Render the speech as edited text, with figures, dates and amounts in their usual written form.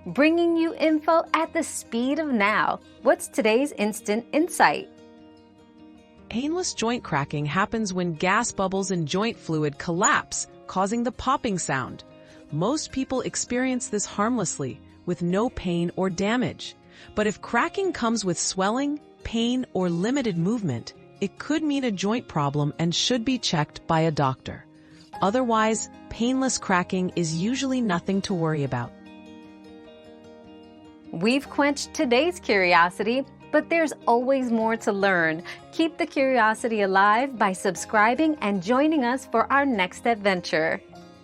bringing you info at the speed of now. What's today's instant insight? Painless joint cracking happens when gas bubbles in joint fluid collapse, causing the popping sound. Most people experience this harmlessly, with no pain or damage. But if cracking comes with swelling, pain, or limited movement, it could mean a joint problem and should be checked by a doctor. Otherwise, painless cracking is usually nothing to worry about. We've quenched today's curiosity, but there's always more to learn. Keep the curiosity alive by subscribing and joining us for our next adventure.